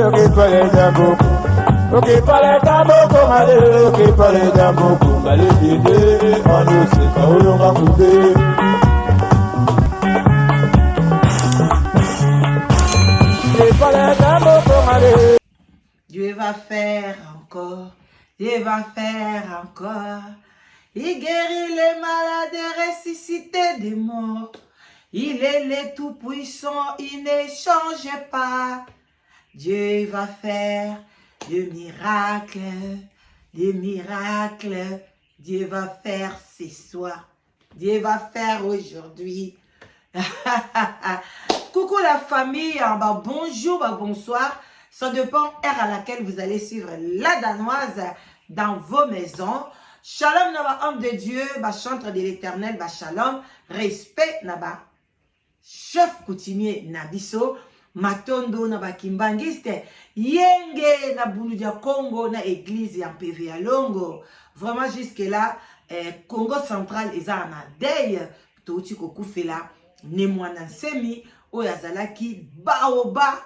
ok pale jambo. Ok pale jambo komale, ok pale jambo komale dede, ando se kaolonga kude. Dieu va faire encore, Dieu va faire encore. Il guérit les malades et ressuscite des morts. Il est le tout-puissant, il ne change pas. Dieu va faire des miracles, des miracles. Dieu va faire ce soir. Dieu va faire aujourd'hui. Coucou la famille, bonjour, bonsoir. Ça dépend heure à laquelle vous allez suivre la danoise dans vos maisons. Shalom naba homme de Dieu, chantre de l'éternel, shalom, respect naba chef coutumier nabiso, matondo naba kimbangiste, yenge na Buludia Congo na église ya PV à Longo. Vraiment jusque là, Congo central eza na deuil, touti kokufela, nemwana semi, oyazalaki baoba,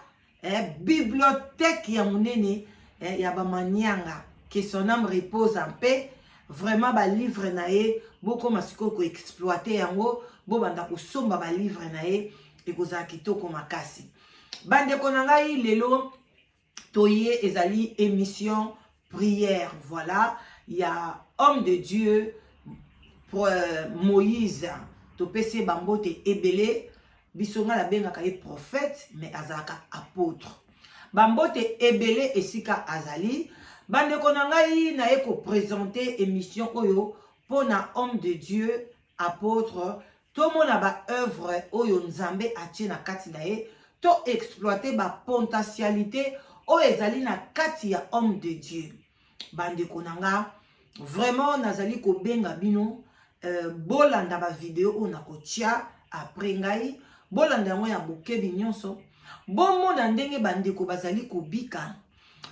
bibliothèque ya munene, ya ba manianga, que son âme repose en paix. Vraiment ba livre nae boko masiko ko exploiter yango bo banda ko somba ba livre nae e ko za kitoko makasi bande ko ngai lelo toye ezali émission prière. Voilà, il y a homme de Dieu pour Moïse to pese bambote ebele bisonga la benga ka prophète mais azaka apôtre bambote ebele esika azali. Bande konangai na eko présenter émission oyo pona homme de Dieu apôtre to mona ba œuvre oyo nzambe atie na kati na ye to exploiter ba potentialité oyo ezali na kati ya homme de Dieu. Bande konanga vraiment nazali ko benga bino bolanda ba vidéo ona ko tia après ngai bolanda ngo ya bokebi nyonso bomona ndenge bande ko bazali ko bika.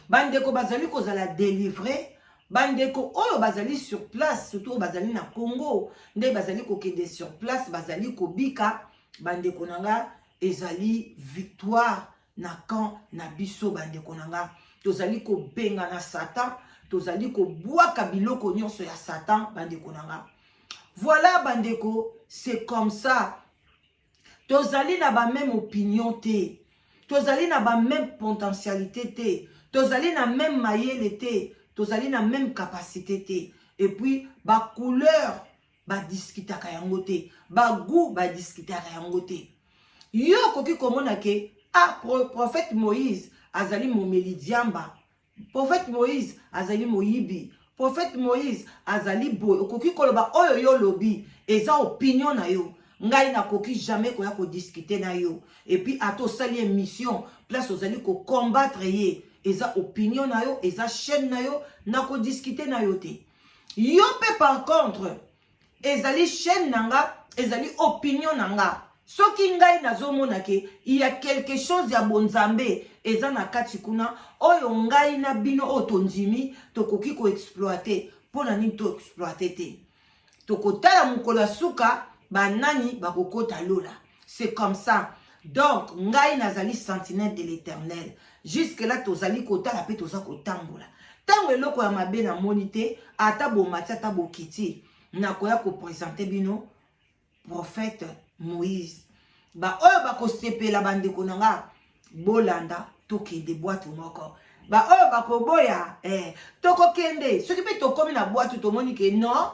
Bandeko bazali kozala délivrer, bandeko oyo bazali sur place, surtout bazali na Congo, nde bazali kokende sur place, bazali kobika, bandeko nanga ezali victoire na camp na biso bandeko nanga. Tozali ko benga na Satan, tozali ko bwaka biloko nyonso ya Satan bandeko nanga. Voilà bandeko, c'est comme ça. Tozali na ba même opinion te, tozali na ba même potentialité te. Tozali na même mayele te, tozali na même capacité te. Et puis, ba couleur, ba discuter yango te, ba goût, ba discuter yango te. Yo koki komona ke, prophète Moïse, azali momeli diamba. Prophète Moïse, azali moyibi. Prophète Moïse, azali boy. Koki koloba oyo yo lobi, eza opinion na yo. Ngai na koki jamais koya ko discuter na yo. Et puis, ato sali mission, place ozali ko combattre ye. Eza opinion na yo, eza chaîne na yo, na ko discuter na yo te. Yo pe par contre, ezali chaîne nanga, ezali opinion nanga. Soki ngai nazomona ke, il y a quelque chose ya bonzambe, eza na kati kuna, oyo ngai na bino otondimi, tokoki ko exploiter, pona ni to exploiter te. Tokotala mukola suka, banani bakokota lola. C'est comme ça. Donc, ngai nazali sentinelle de l'éternel. Jusque là, tozali kota la pe toza kotambola. Tango eloko ya mabe na monite, ata bo mati ata bo kiti, na koya ko présenter bino prophète Moïse. Ba oyo ba ko sepela bande konanga bolanda toke de boîte moko. Ba oyo ba ko boya toko kende. Soki pe tokomi na boîte to moni ke non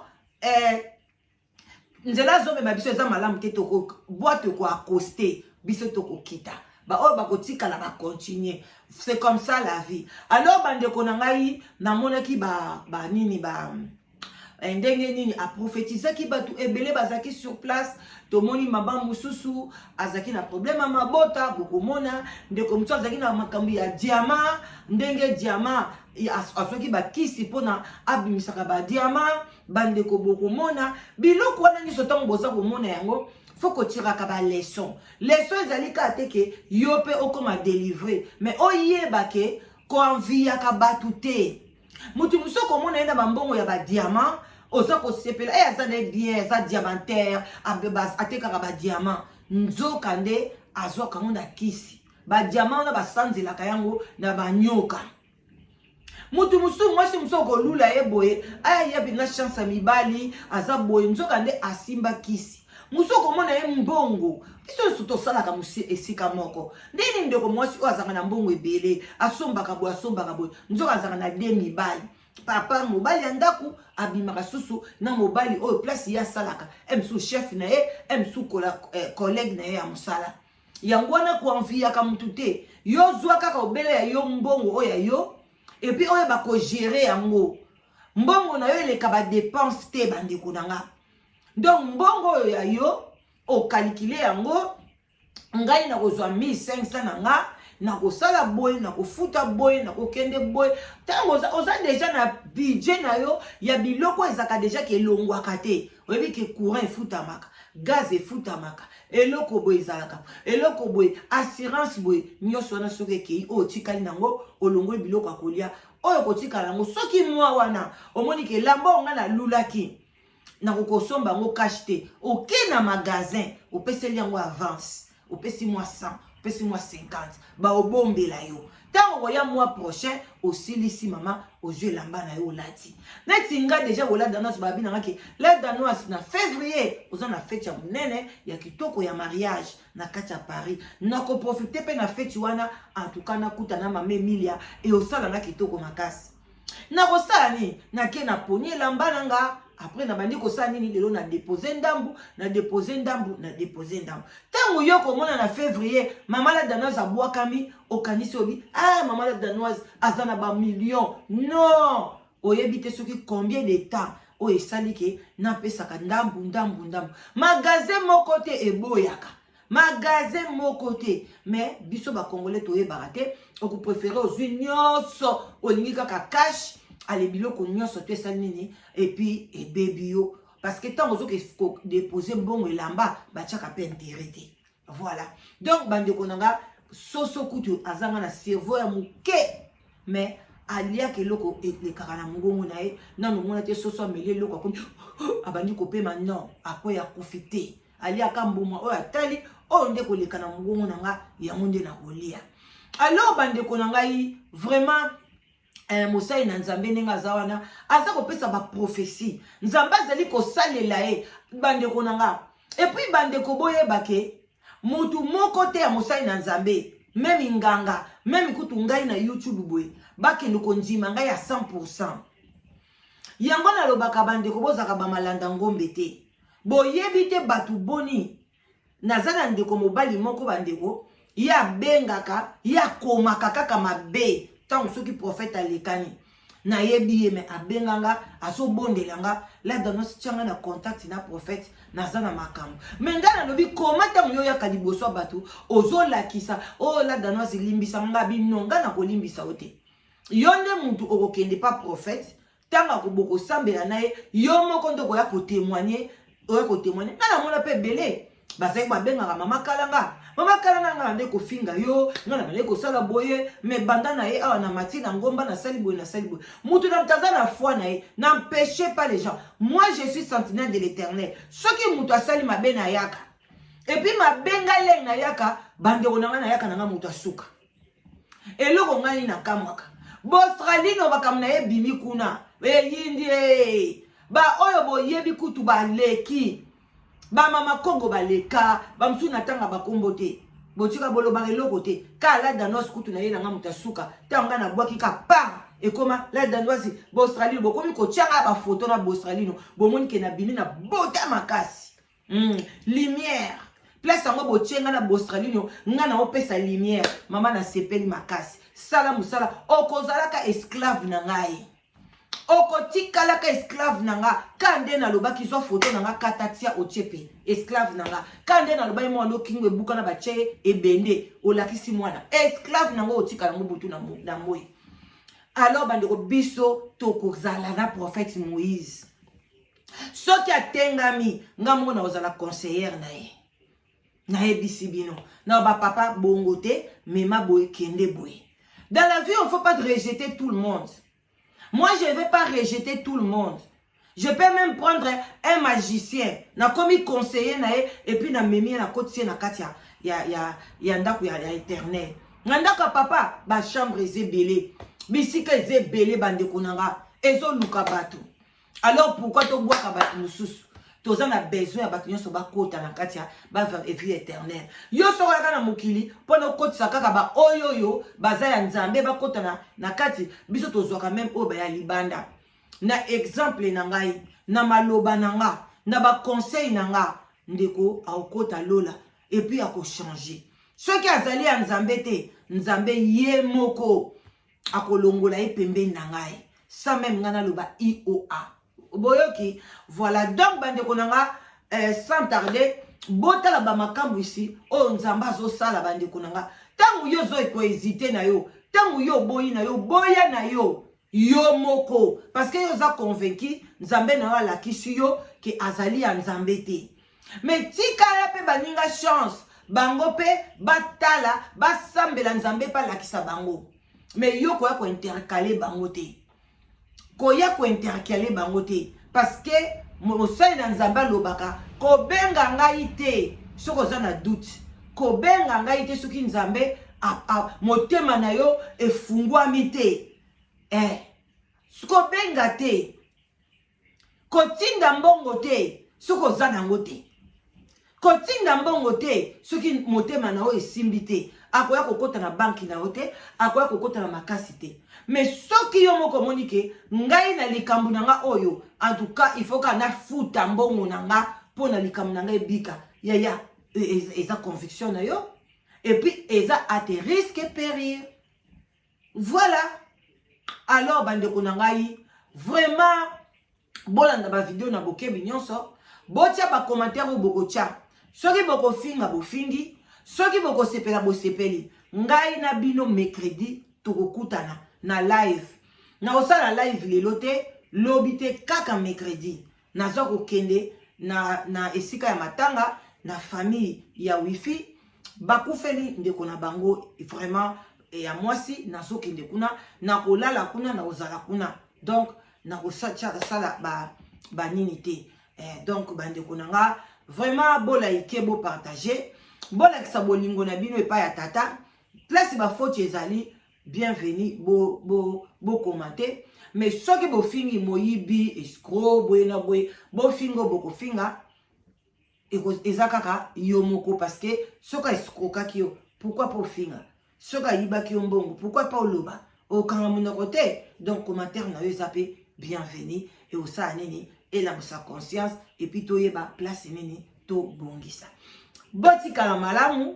nzela zombe ma biso eza malamu te toko boîte ko accoster biso toko kita. Ba oyo ba kotika la ba continuer. C'est comme ça la vie. Alors bande konangai na monaki ba nini ba ndenge nini a prophétiser ki batu ebele bazaki sur place to moni maba mususu azaki na problème à mabota bokomona ndeko mtu azaki na makambi ya diamant ndenge diamant asoki ba kisi pona abimisaka ba diamant bandeko bokomona biloko wana ni sotango boza komona yango faut que tu tiraka ba leçon ezali ka teke yo pe okoma délivrer mais oyeba ke ko envia ka batu te mutu musoko mona enda bambongo ya ba diamant oza ko sepela aza ne bien aza diamantaire abebas ateka ba diamant nzoka nde azwa kango na kisi ba diamant na ba sanzela kayango na ba nyoka. Mutu musu mwasi musoko lula ye boye aya yebi na chance mibali aza boye nzoka nde asimba kisi. Musoko mona ye mbongo biso suto sala ka musi esika moko ndeni ndeko mwasi o azanga na mbongo ebele asombaka boye nzoka azanga na de mibali papa mobali andaku abimaka susu na mobali oyo place ya salaka emsu chef na ye emsu collègue na ye ya musala yango na ko envia ka mutute yo zwa kaka obele ya yo mbongo oya yo et puis oyo ba ko gérer yango mbongo na yo eleka ba dépense te bandeko nanga donc mbongo oyo ya yo o calculer yango ngai na kozwa 1500 nanga na kosala boy na kofuta boy na kokende boy tango oza déjà na budget na yo ya biloko ezaka déjà ke longwaka te oyebi ke courant efutamaka gaz efutamaka eloko boy ezalaka eloko boy assurance boy nyonso wana soki ekei oyo otikali nango olongoli biloko akolia oyo kotikala nango soki mwa wana omoni ke lamba onga na lulaki na kokosomba yango cash te oke na magasin opeseli yango avance opesi mwa 100 opesi mwa 50 ba obombela yo tango koya mois prochain osilisi mama ozwe lamba na yo olati neti nga déjà ola danoise babi nanga ke la danoise na février oza na fête ya munene ya kitoko ya mariage na kati ya Paris na ko profiter pe na fête wana en tout cas na kuta na mama Emilia et osala na kitoko makasi na kosala ni na ke na poni lamba nanga après na bandi kosala nini lelo na déposer ndambu na déposer ndambu na déposer ndambu tango yo komona na février mama la danoise abwakami okanisi obi ah mama la danoise azana ba million non oyebi te soki combien de temps o esali ke na pesaka ndambu magasin moko te eboyaka magasin moko te mais biso ba congolais toyebaka te oko préférer ozwi nyonso olingi kaka cash ale biloko nyonso to esali nini et puis et baby yo parce que tant ozo ke déposer mbongo elamba batiaka pe intérêt te voilà donc bandeko nanga soso kutu azanga na cerveau ya muke mais alia ke loko elekaka na mbongo na ye nano mona te soso ameli eloko akomi abandi kopema non akoya kufite alia ka mbuma oyo atali oyo nde koleka na mbongo nanga yango nde na kolia alors bandeko nanga yi vraiment mosai na nzambe nenga azawana aza kopesa ba prophétie nzambe azali kosalela ye bandeko nanga et puis bandeko boyeba ke mutu moko te ya mosai na nzambe même nganga même kutu ngai na YouTube boye bakende konjima ngai ya 100% yango na lobaka bandeko bozaka ba malanda ngombe te boyebi te batu boni nazana ndeko mobali moko bandeko ya bengaka ya komaka kaka mabe tant soki prophète alekani na yebi me abenganga asobondelanga la danoise tianga na contact na prophète nazana makambo mais ngana lobi koma tango yo ya kaliboso batu ozolakisa oh la danoise limbisa ngabi nonga na kolimbisa ote yonde muntu okokende pa prophète tanga koboko sambela naye yo moko ndoko ya ko témoigner nana mona pe belé bazai babengaka mama kalanga nga nde kofinga yo nga na bale kosala boye me banda na ye awa na mati na ngomba na sali boye mutu na mtaza na foi na ye n'empêchez pas les gens moi je suis sentinelle de l'Éternel soki mutu asali mabe na yaka et puis mabenga leng na yaka bandeko na nga na yaka na nga mutu asuka eloko ngani na kamwaka Australie no bakam na ye bimi kuna yindi ba oyo boyebi kutu ba leki ba mama Congo baleka ba msu natanga ba kombo te botika bolo ba eloko te ka la danoise kutu na ye na ngamuta suka tanga na bwaki ka pa e koma la danoise bo Australie bo komi ko tianga ba photo na bo Australie no bo moni ke na bimi na bota makasi lumière place ngo bo tianga na bo Australie no ngana opesa lumière mama na sepeli makasi sala musala okozalaka esclave na ngai okotikala ka esclave nanga kande na lobaki zo photo nanga katatia ochepe esclave nanga kande na lobai mwana okingwe buka na bache ebende olakisi mwana esclave nanga otikala ngo butu na moyi alors bandeko biso tokozala na prophète Moïse soki atengami ngambo na ozala conseillère na ebisi bino na ba papa bongo te mema boye kende boye dans la vie on faut pas rejeter tout le monde. Moi, je ne vais pas rejeter tout le monde. Je peux même prendre un magicien, na komi conseiller na et puis na memi na kotie na katia ya ndaku ya éternel. Ngandaka papa, ba chambre eze belé. Bisika eze belé bande konanga. Ezo luka bato. Alors pourquoi to bois kabatu mususu? Toza na besoin ya bato nyonso bakota na kati ya ba vie éternelle. Yo soka na mokili pona okotisa kaka ba oyoyo baza ya nzambe bakota na kati biso tozwaka même oyo ba ya libanda. Na exemple na ngai, na maloba na nga, na ba conseil na nga, ndeko akota lola et puis ako changer. Soki azali ya nzambe te, nzambe ye moko akolongola ye pembeni na ngai. Ça même ngana loba IOA. Boyoki, voilà donc bande konanga sans tarder botala ba makambu ici o nzamba zo sala bande konanga tangu yo zo eko hésiter na yo tangu yo boyi na yo boya na yo yo moko parce que yo za convaincu nzambe na wala kisiyo ke azali ya nzambe te mais tika ya pe baninga chance bango pe batala basambela nzambe pa lakisa bango mais yo ko ya ko intercaler bango te koya ko intercaler bango te parce que mosali na nzamba lobaka ko benga ngai te soko za na doute ko benga ngai te soki nzambe motema na yo efungwami te ko benga te ko tinda mbongo te soko za nango te ko tinda mbongo te soki motema na yo esimbi te akoya kokota na banki na yo te akoya kokota na makasi te mais soki yo moko monike ngai na likambu na nga oyo en tout cas il faut ka na futa mbongo na nga po na likambu na nga ebika ya eza conviction na yo et puis eza à tes risques et périls voilà alors bandeko na ngai vraiment bolanda ba vidéo na bokebi nyonso botia ba commentaire ou bokotia soki boko finga bofingi soki boko sepela bosepeli ngai na bino mercredi tokokutana na live na osala live lelo te lobi te kaka mercredi naza kokende na esika ya matanga na famille ya wifi bakufeli ndeko na bango vraiment ya mwasi nazokende kuna na kolala kuna na ozala kuna donc na kosala ba nini te donc bandeko na nga vraiment bola ike bo partager bola kisa bolingo na bino epa ya tata place ba faute ezali bienvenue bo commenter mais soki bo fingi moyibi escroc boyena boy bo fingo boko finga ezakaka yo moko parce que soka escroca kio pourquoi pas finga soka yiba ki mbongo pourquoi pas oloba au kanga mona côté donc commentaire na yo zappé bienvenue et au sa nene et la sa conscience et puis to yeba place nene to bongisa botika la malamu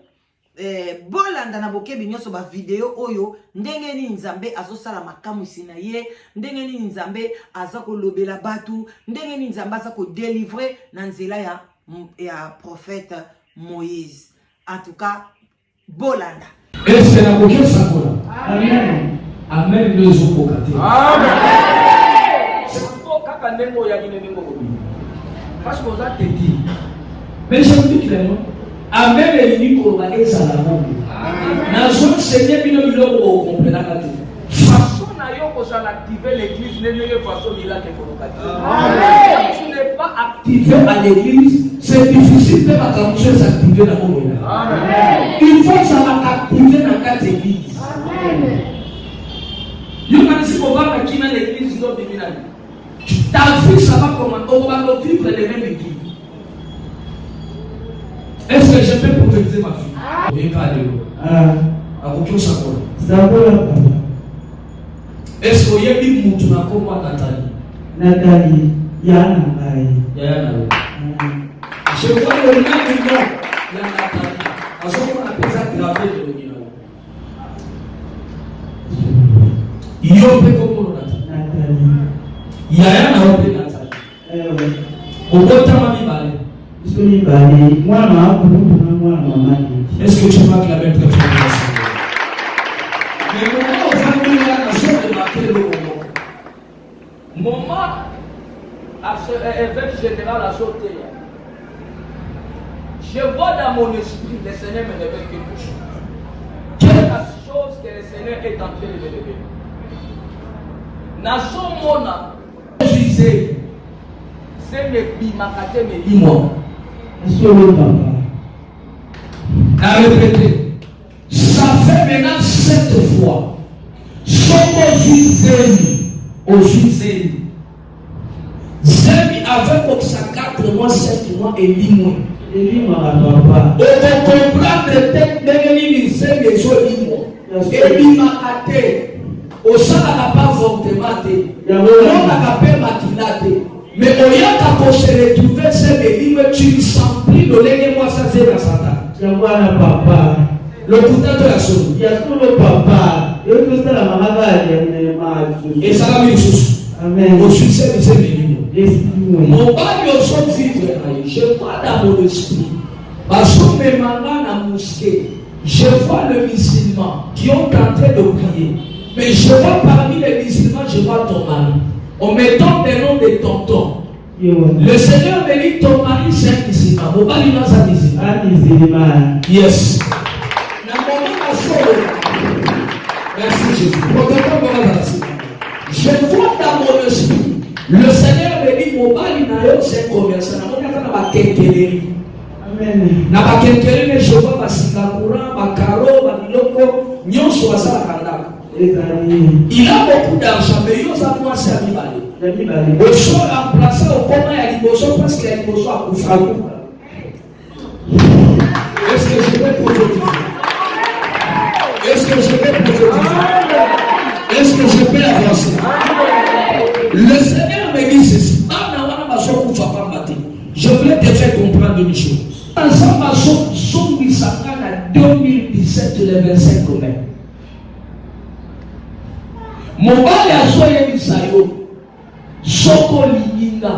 bolanda na bokebi nyonso ba video oyo ndenge ni nzambe azosala makamu sina ye ndenge ni nzambe azako lobela batu ndenge ni nzambe azako délivrer na nzela ya prophète Moïse en tout cas bolanda et c'est la bokebi sakola amen amen lezo kokate amen c'est pour kaka ndenge ya nini ndenge ko parce que ça te dit mais je vous dis clairement amen et unique va ezala bongo na zone seigneur bino biloko au complet na kati façon na yo ko ça activer l'église ne lieu façon il a que amen tu n'es pas activé à l'église c'est difficile de accomplir s'activer dans mon monde amen il faut ça va activer dans quatre églises amen yo quand si on va qui dans l'église do bimina ta vie ça va comment on va vivre les mêmes églises. Est-ce que je peux prophétiser ma fille? Oui, pas de l'eau. À quoi ça va? Est-ce qu'il y a une mouton à quoi Nathalie? Nathalie, Yana. Yana. Je vois le nom du nom. Il y a Nathalie. À ce qu'on appelle ça gravé de l'original. Il y a un peu comme Nathalie. Il y a un peu Nathalie. Au bout de temps, il va aller. Est-ce que tu vas clamer très fort? Mais moment où ça nous a de marquer le moment à ce évêque général à sauter. Je vois dans mon esprit le Seigneur me révèle quelque chose. Quelle chose que le Seigneur est en train de me révéler. Nazo mona Jésus c'est le bimakate me dis-moi. À répéter, ça fait maintenant cette fois. Somo Zemi. Au Zemi. Zemi avec comme ça 4 mois, 7 mois et 10 mois. Eli papa. On peut comprendre peut-être Zemi et so 10 mois. Eli makate. Au sein n'a pas fortement. On n'a pas maquillé. Mais au lieu de se retrouver, c'est tu ne sens plus de l'élément ça c'est dans sa tête. Papa. Le couteau de la soupe. Il y a tout le papa. Et ça va bien chose. Amen. Au succès de ces bénis. Mon bail au son vivre. Je vois dans mon esprit. Parce que mes mamans dans la mosquée, je vois les musulmans qui ont tenté de prier. Mais je vois parmi les musulmans, je vois ton mari. On me donne des noms de tontons. Le Seigneur me dit ton mari c'est un musulman. Mon mari n'est pas un musulman. Yes. Merci Jésus. Je vois dans mon esprit. Le Seigneur me dit mon mari c'est un commerçant. Amen. Na bakenkeli mais je vois basingakura, bakaro, babiloko, nyonso basala kandaka. Il a beaucoup d'argent, mais il a moins servi. Au sol remplacé au commun, il y a l'immotion parce qu'il y a l'immotion à Koufa. Est-ce que je peux prophétiser? Est-ce que je peux prophétiser? Est-ce que je peux avancer? Le Seigneur me dit ceci. Je voulais te faire comprendre une chose. Ensemble, son 2017, le 25 commun. Mobali asoye bisayo soko lininga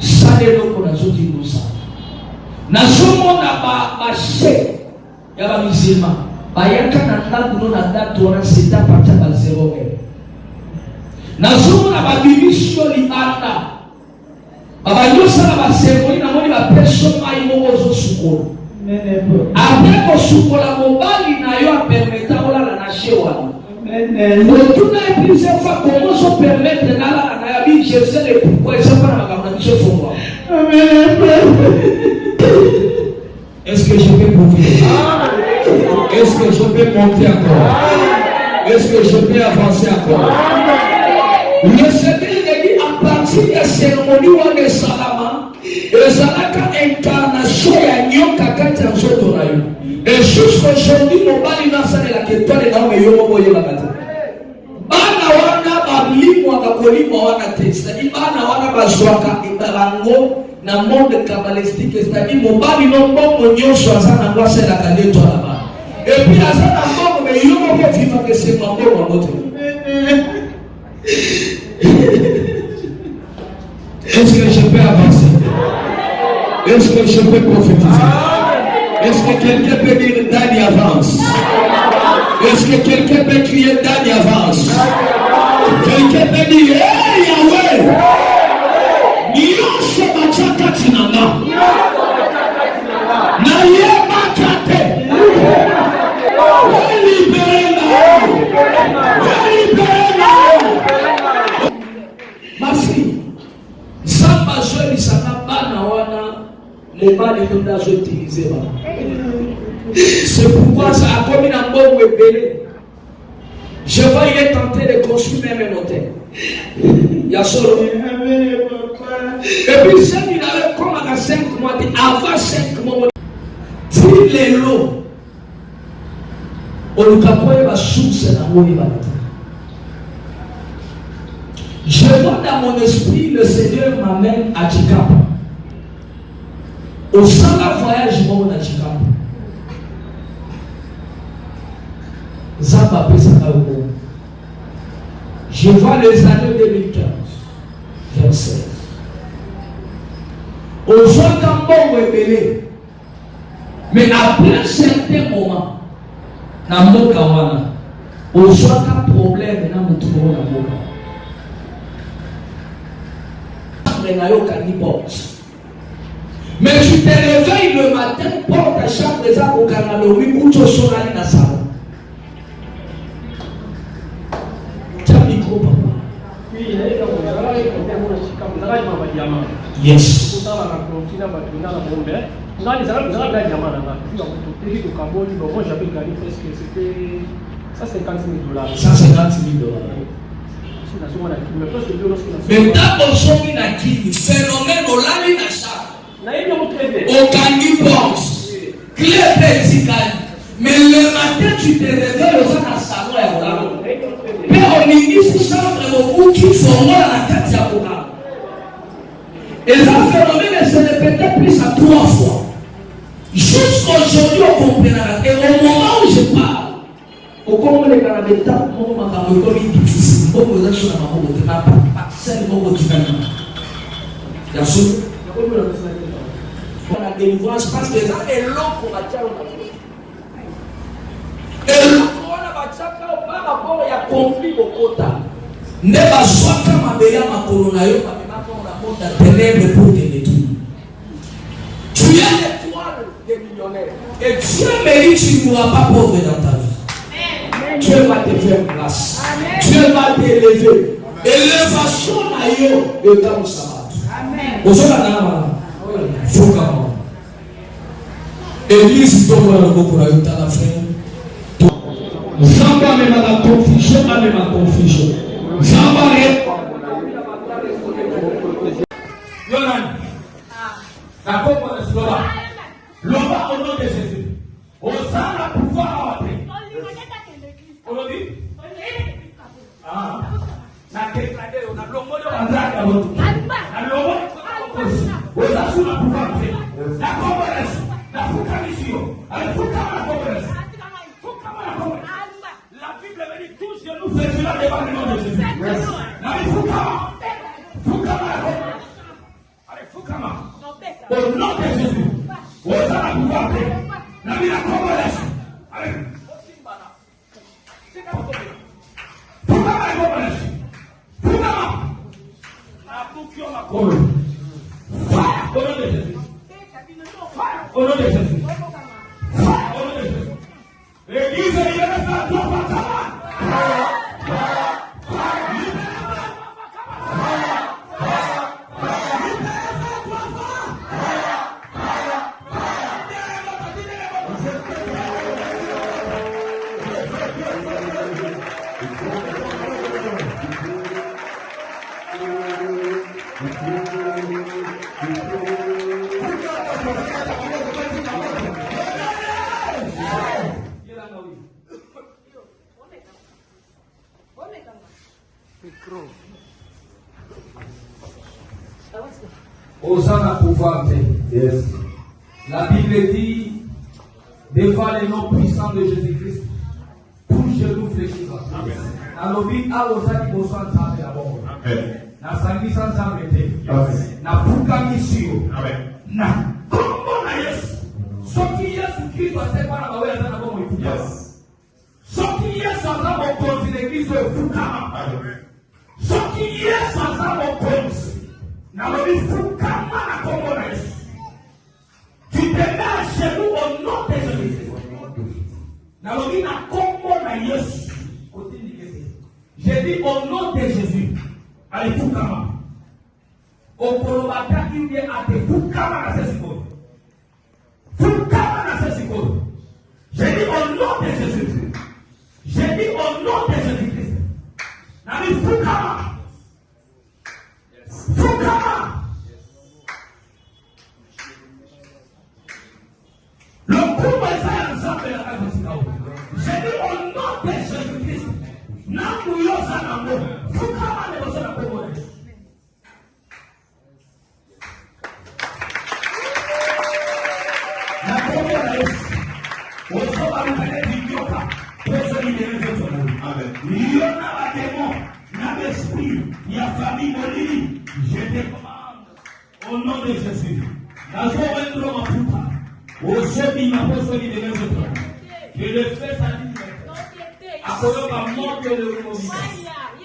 salelo ko nazoti musa na somo na ba she ya ba misima bayaka na ndakuno na date wana sita pata ba 0 na somo na ba bimisho li anda baba yosa na ba semoni na moni ba peso mai mo zo sukolo après ko sukola mobali na yo a permettre ola na shewa. Tout a plusieurs fois comment se permettre à la vie, je sais le pourquoi et ça pas la mission pour Est-ce que je peux profiter? Est-ce que je peux monter encore? Est-ce que je peux avancer encore? Le Seigneur dit à partir de la cérémonie où on est salama, et ça n'a qu'à incarnation et nyoka kati ya nzoto na yo. Et jusqu'aujourd'hui, mon bali n'a pas de la question de l'homme et l'homme voyez la bataille. Bana wana balimwa bakolimwa wana test. C'est-à-dire bana wana bazwaka ibarango na monde kabbalistique. C'est-à-dire mon bali non bon nyonso azana ngwa c'est la kadeto là-bas. Et puis azana bon mais il ne peut vivre que c'est mambo wa moto. Est-ce que je peux avancer? Est-ce que je peux prophétiser? Est-ce que quelqu'un peut dire Dani avance? Est-ce que quelqu'un peut crier Dani avance? Quelqu'un peut dire hey Yahweh! Nyonso bachaka tinanga. Na ye makate. Ma fille, Samba Joël Sana Bana wana. Les balles de l'âge utilisé. C'est pourquoi ça a commis un bon webélé. Je vois il est tenté de construire même un hôtel. Il y a solo. Et puis ça il avait comme à 5 mois, avant 5 mois, il est l'eau. On ne peut pas source dans mon je vois dans mon esprit le Seigneur m'amène à Chikapa. Au sein de la voyage, je vais à Chikapa. Zamba Pesakaouko. Je vois les années 2015, 2016. Au sein d'un bon rebelle. Mais après certains moments, dans mon kawana, au sein d'un problème, dans mon tour dans mon kawana. Mais tu te réveilles le matin, porte ta chambre des arbres au canalomi, ou tu es dans la salle. Tu as un micro, papa. Yes. Dans les Arabes, là, diamant là-bas. Puis on était au Cambodge, bon, j'avais gagné presque, c'était 150 000 $. 150 000 $. Mais tant qu'on sonne na kini, phénomène au lali na ça. Au kangi box, clé principale. Mais le matin tu te réveilles au salon et au salon. Mais on initie chambre au qui sont morts à la tête à Boka. Et ça phénomène se répétait plus à 3 fois. Jusqu'aujourd'hui on comprendra. Et au moment où je parle, au Congo les Canadiens, on m'a dit difficile. On vous a sur la maman de la parcelle au Tigana. Bien sûr. La délivrance parce que ça est long pour la tchao. Et le corona va tchaka par rapport à conflit au quota. Ne va soit comme Abélia ma corona yo, ma maman on a monté ténèbres pour te détruire. Tu es l'étoile des millionnaires. Et Dieu mérite, tu ne mourras pas pauvre dans ta vie. Dieu va te faire place. Amen. Dieu va t'élever. Élévation à yo de temps sabbat. Amen. Église tombe dans le coco à la fin. Zamba même à la confusion, même à la confusion. Zamba Yonan. La coco de Sloba. Loba au nom de Jésus. Au sang la pouvoir à ah, na déclaré on a l'homme de Andraka l'autre. Na l'homme on a sous la pouvoir la congrès, la focalisation, la congrès. La Bible dit tous genoux fléchis devant le nom de Jésus. Na fukama. Allez fukama. Au nom de Jésus. On a la pouvoir la vie la congrès. Allez. L'église est la Hosanna pouvoir. Yes. La Bible dit devant les noms puissants de Jésus-Christ, tout genou fléchira. Alobi a osani bosan sabe d'abord. Na sangi sans s'arrêter. Na puka misio. Na kombo na Yesu. Soki Yesu Kristo asema na wewe sana kwa mwifu. Yes. Soki Yesu asema kwa l'église fukama. Soki Yesu asema kwa na lobi fukama na kombo na Yesu. Tu te mets à genoux au nom de Jésus. Na lobi na kombo na Yesu. J'ai dit au nom de Jésus. Allez fukama. Au kolobata qui vient à te fukama na sesiko. Fukama na sesiko. J'ai dit au nom de Jésus. J'ai dit au nom de Jésus-Christ. Na mi fukama. Fukama. Le coup est ça ensemble de la Catholique. J'ai dit au nom de Jésus-Christ. Nangu yosa nangu. Fukama ne bosa na komo. Na komo na Yesu. Woso ba mupele dikyoka. Poso ni delezo tomo. Amen. Yona ba démon. Na l'esprit. Ya famille molili. Je te commande. Au nom de Jésus. Na zo wendro mafuta. Woso bi maposo ni delezo tomo. Je le fais à lui. Akoyo ba monte le mouvement.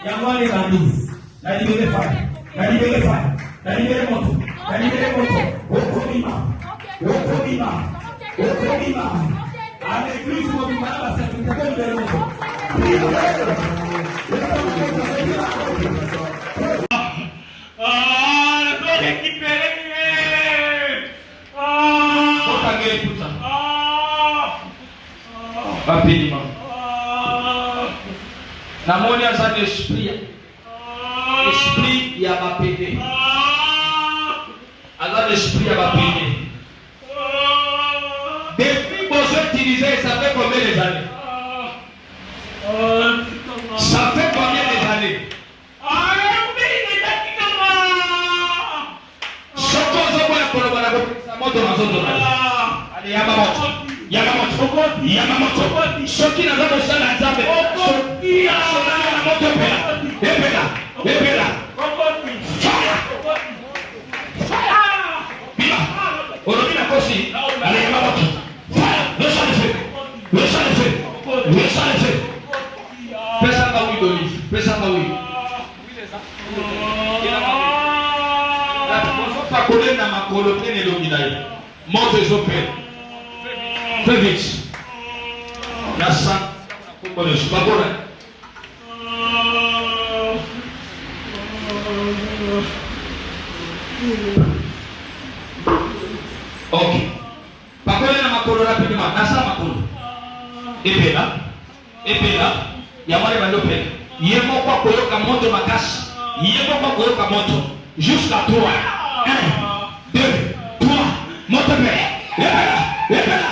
Yamwale bandi. La libéré fire. La libéré fire. La libéré moto. La libéré moto. Okomima. Okomima. Okomima. À l'église, on dit voilà, c'est une très belle moto. Ah, le récupérer. Ah. Rapidement. Namoni aza l'esprit. L'esprit ya ba pédé. Aza l'esprit ya ba pédé. Depuis que vous utilisez, ça fait combien des années? Ça fait combien des années? Yamamoto. Shoki na zabo sana nzambe. Shoki na moto pela. Epela. Biba. Orobi na kosi. Ale yamamoto. Laisse le feu. Pesa kawi doli. Pesa kawi. La personne pas collée na makolo tene dominaye. Moto ezopela. Fais vite. La sang. Ok. Pakole na makolo rapidement. Nasa makolo. Epela. Yamare bandopela. Yemo kwa koyoka moto makasi. Yemo kwa koyoka moto. Jusqu'à 3. 1, 2, 3. Moto pela. Epela.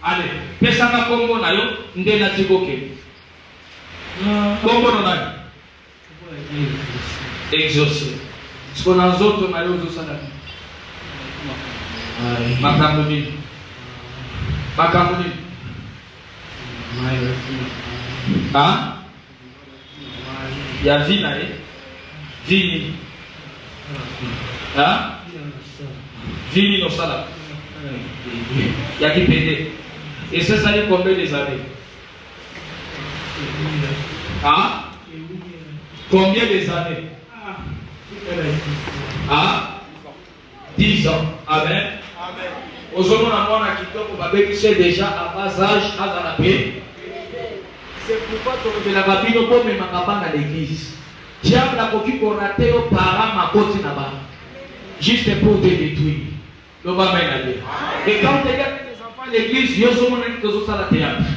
Allez, pesanga kombo na yo nde na tikoke. Kombo no nani? Exaucé. Siko na zoto na yo zosala. Makambo nini? Ah? Ya vina vini. Ah? Vini no sala. Ya qui pédé. Et ça allait combien des années? Ah? Combien des années? Ah? 10 ans. Amen. Aujourd'hui, on a un qui est déjà à bas âge, à la paix. C'est pourquoi tu as la babine pour me dans l'église. Diable a coquille pour rater aux parents ma côte là-bas. Juste pour te détruire. Et quand tu regardes les enfants à l'église, ils ont un théâtre.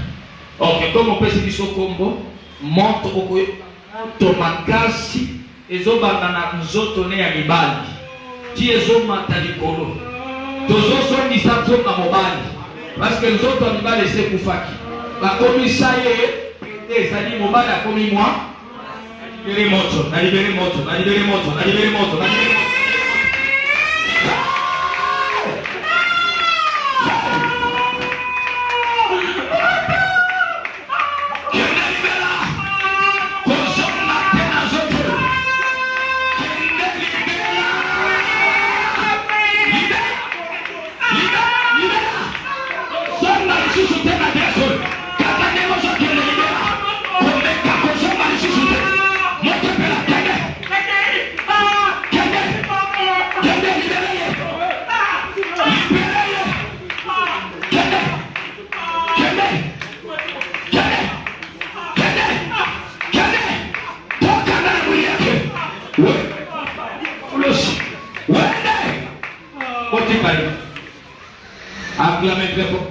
Ok, comme on peut se dire combo, monte au makasi, ils ont bandana nzoto ne animali. Qui est au matalikolo. Tozo sont disabso na mobali. Parce que nzoto animali c'est kufaki. La commissaire des animaux mobali a commis moi. Libérez moto. Acclamez très fort.